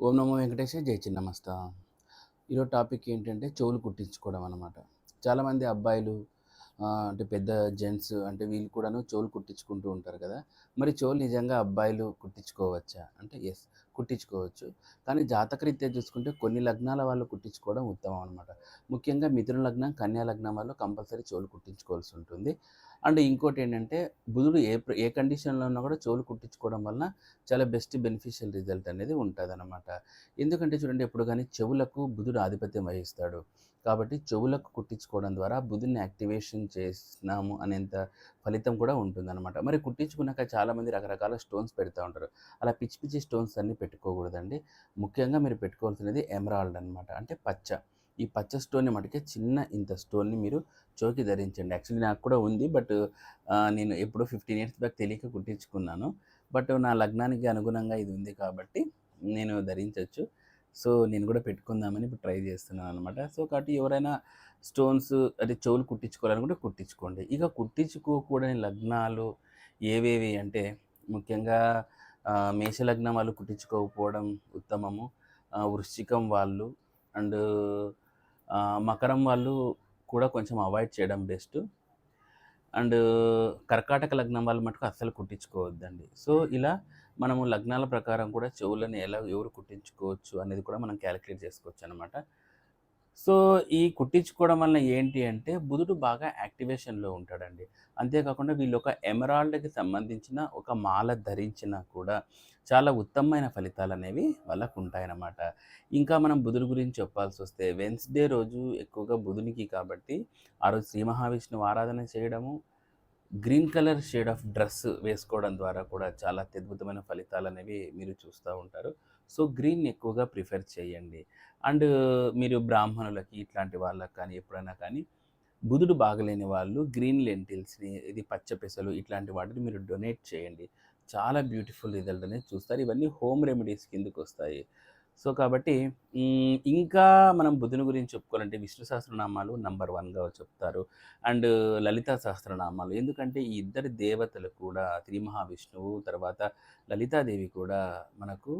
ఓం నమో వెంకటేశ జై చిన్నమస్త. ఈరోజు టాపిక్ ఏంటంటే చెవులు కుట్టించుకోవడం అనమాట. చాలామంది అబ్బాయిలు అంటే పెద్ద జెంట్స్ అంటే వీళ్ళు కూడాను చెవులు కుట్టించుకుంటూ ఉంటారు కదా! మరి చెవులు నిజంగా అబ్బాయిలు కుట్టించుకోవచ్చా? అంటే యెస్, కుట్టించుకోవచ్చు. కానీ జాతకరీత్యా చూసుకుంటే కొన్ని లగ్నాల వాళ్ళు కుట్టించుకోవడం ఉత్తమం అనమాట. ముఖ్యంగా మిథున లగ్నం, కన్యా లగ్నం వాళ్ళు కంపల్సరీ చెవులు కుట్టించుకోవాల్సి ఉంటుంది. అండ్ ఇంకోటేంటంటే బుధుడు ఏ కండిషన్‌లో ఉన్నా కూడా చెవులు కుట్టించుకోవడం వలన చాలా బెస్ట్ బెనిఫిషియల్ రిజల్ట్ అనేది ఉంటదనమాట. ఎందుకంటే చూడండి ఎప్పుడు గాని చెవులకు బుధుడు ఆధిపత్యం వహిస్తాడు. కాబట్టి చెవులకు కుట్టించుకోవడం ద్వారా బుధుడిని యాక్టివేషన్ చేసినాము అనేంత ఫలితం కూడా ఉంటుందనమాట. మరి కుట్టించుకున్నాక చాలామంది రకరకాల స్టోన్స్ పెడతా ఉంటారు. అలా పిచ్చి పిచ్చి స్టోన్స్ అన్నీ పెట్టుకోకూడదండి. ముఖ్యంగా మీరు పెట్టుకోవాల్సినది ఎమరాల్డ్ అనమాట. అంటే పచ్చ. ఈ పచ్చ స్టోన్‌ని మటుకే చిన్న ఇంత స్టోన్‌ని మీరు చెవికి ధరించండి. యాక్చువల్లీ నాకు కూడా ఉంది. బట్ నేను ఎప్పుడో 15 ఇయర్స్ బ్యాక్ తెలియక కుట్టించుకున్నాను. బట్ నా లగ్నానికి అనుగుణంగా ఇది ఉంది కాబట్టి నేను ధరించొచ్చు. సో, నేను కూడా పెట్టుకుందామని ఇప్పుడు ట్రై చేస్తున్నాననమాట. సో, కాబట్టి ఎవరైనా స్టోన్స్ అంటే చెవులు కుట్టించుకోవాలనుకుంటే కుట్టించుకోండి. ఇక కుట్టించుకోకూడని లగ్నాలు ఏవేవి అంటే ముఖ్యంగా మేష లగ్నం వాళ్ళు కుట్టించుకోకపోవడం ఉత్తమము. వృశ్చికం వాళ్ళు అండ్ మకరం వాళ్ళు కూడా కొంచెం అవాయిడ్ చేయడం బెస్ట్. అండ్ కర్కాటక లగ్నం వాళ్ళు మటుకు అస్సలు కుట్టించుకోవద్దండి. సో, ఇలా మనము లగ్నాల ప్రకారం కూడా చెవులని ఎవరు కుట్టించుకోవచ్చు అనేది కూడా మనం క్యాలిక్యులేట్ చేసుకోవచ్చనమాట. సో, ఈ కుట్టించుకోవడం వలన ఏంటి అంటే బుధుడు బాగా యాక్టివేషన్‌లో ఉంటాడండి. అంతేకాకుండా వీళ్ళొక ఎమరాల్డ్‌కి సంబంధించిన ఒక మాల ధరించినా కూడా చాలా ఉత్తమమైన ఫలితాలనేవి వాళ్ళకుంటాయన్నమాట. ఇంకా మనం బుధుడి గురించి చెప్పాల్సొస్తే వెన్స్‌డే రోజు ఎక్కువగా బుధునికి కాబట్టి ఆ రోజు శ్రీ మహావిష్ణువు ఆరాధన చేయడము, green colour shade of dress వేసుకోవడం ద్వారా కూడా చాలా అత్యద్భుతమైన ఫలితాలనేవి మీరు చూస్తూ ఉంటారు. సో, గ్రీన్ ఎక్కువగా ప్రిఫర్ చేయండి. అండ్ మీరు బ్రాహ్మణులకి ఇట్లాంటి వాళ్ళకి కానీ ఎప్పుడైనా కానీ బుధుడు బాగలేని వాళ్ళు గ్రీన్ లెంటిల్స్‌ని ఇది పచ్చ పెసలు ఇట్లాంటి వాటిని మీరు డొనేట్ చేయండి. చాలా బ్యూటిఫుల్ రిజల్ట్ అనేది చూస్తారు. ఇవన్నీ హోమ్ రెమెడీస్ కిందకొస్తాయి. సో, కాబట్టి ఇంకా మనం బుధుని గురించి చెప్పుకోవాలంటే విష్ణు సహస్రనామాలు నంబర్ 1గా చెప్తారు. అండ్ లలితా సహస్రనామాలు. ఎందుకంటే ఈ ఇద్దరి దేవతలు కూడా శ్రీ మహావిష్ణువు, తర్వాత లలితాదేవి కూడా మనకు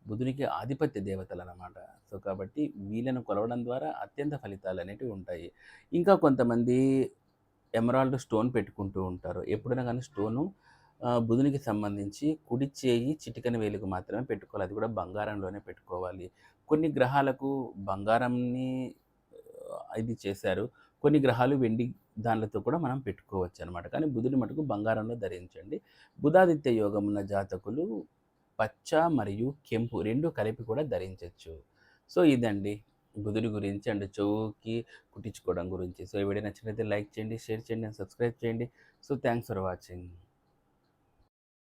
బుధునికి ఆధిపత్య దేవతలనమాట. సో, కాబట్టి వీళ్ళను కొలవడం ద్వారా అత్యంత ఫలితాలనేటివి ఉంటాయి. ఇంకా కొంతమంది ఎమరాల్డ్ స్టోన్ పెట్టుకుంటూ ఉంటారు. ఎప్పుడైనా గానీ స్టోను బుధునికి సంబంధించి కుడి చేయి చిటికెన వేలుకు మాత్రమే పెట్టుకోవాలి. అది కూడా బంగారంలోనే పెట్టుకోవాలి. కొన్ని గ్రహాలకు బంగారంని ఇది చేశారు. కొన్ని గ్రహాలు వెండి దానిలతో కూడా మనం పెట్టుకోవచ్చనమాట. కానీ బుధుడి మటుకు బంగారంలో ధరించండి. బుధాదిత్య యోగం ఉన్న జాతకులు పచ్చ మరియు కెంపు 2 కలిపి కూడా ధరించొచ్చు. సో, ఇదండి బుధుడి గురించి అండ్ చెవుకి కుట్టించుకోవడం గురించి. సో, ఈ వీడియో నచ్చినట్లయితే లైక్ చేయండి, షేర్ చేయండి అండ్ సబ్స్క్రైబ్ చేయండి. So, thanks for watching.